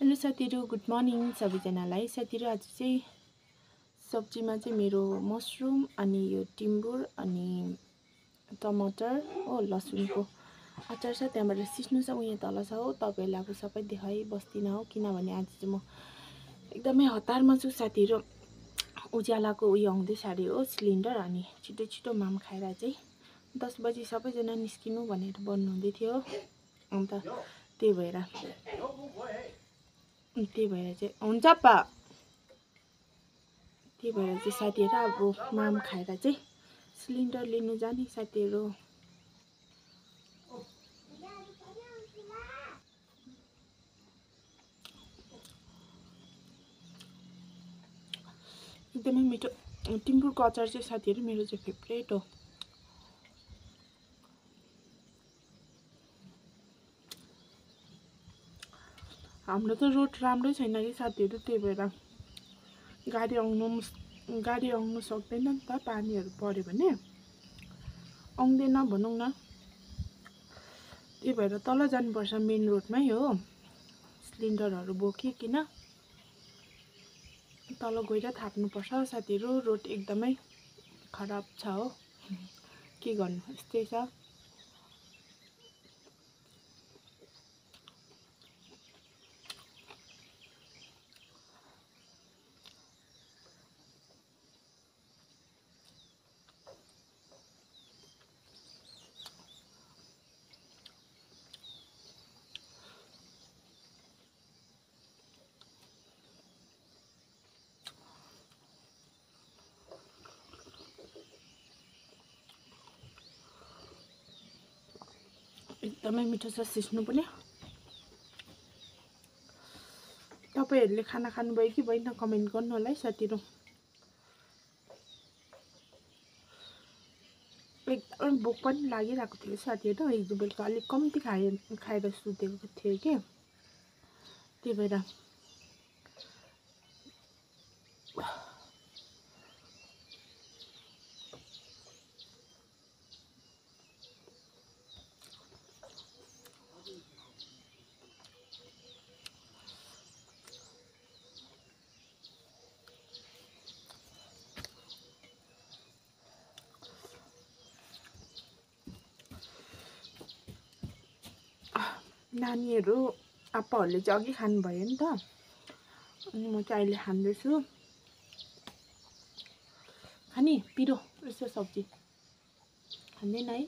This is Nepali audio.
हेलो साथीहरु, गुड मर्निङ सबैजनालाई। साथीहरु, आज चाहिँ सब्जीमा चाहिँ मेरो मसरुम अनि यो टिम्बुर अनि टमाटर हो लसुनको अचार छ। त्यहाँबाट सिस्नु छ उहाँ तल छ हो। तपाईहरुलाई अब सबै देखाइ बस्दिन हो, किनभने आज चाहिँ म एकदमै हतारमा छु साथीहरु। उज्यालाको उयो आउँदैछ अरे हो सिलिन्डर, अनि छिटो छिटो माम खाएर चाहिँ 10 बजी सबैजना निस्किनु भनेर भन्नुहुँदै थियो। अन्त त्यही भएर चाहिँ हुन्छ पा। त्यही भएर चाहिँ साथीहरु अब माम खाएर चाहिँ सिलिन्डर लिनु जाने साथीहरु। एकदमै मिठो टिम्बुरको अचार चाहिँ साथीहरु मेरो चाहिँ फेभरेट हो। हाम्रो त रोड राम्रै छैन कि साथीहरु, त्यही भएर गाडी आउनु सक्दैन नि त। पानीहरु पर्यो भने आउँदैन भनौं न। त्यही भएर तल जानुपर्छ मेन रोडमै हो, सिलिन्डरहरु बोकिकिन तल गएर थाप्नुपर्छ साथीहरु। रोड एकदमै खराब छ हो, के गर्नु, यस्तै छ। एकदमै मिठो छ सिस्नु पनि। तपाईहरुले खाना खानुभयो कि भएन कमेन्ट गर्नु होला है साथीहरु। एकदमै भोक पनि लागिरहेको थियो साथीहरु। हिजो बेलुका अलिक कम्ती खाएर सुतेको थिएँ कि, त्यही भएर नानीहरु आप्पाहरुले चाहिँ अघि खानुभयो नि त, अनि म चाहिँ अहिले खाँदैछु। खाने पिरो यसो सब्जी खाँदैन है।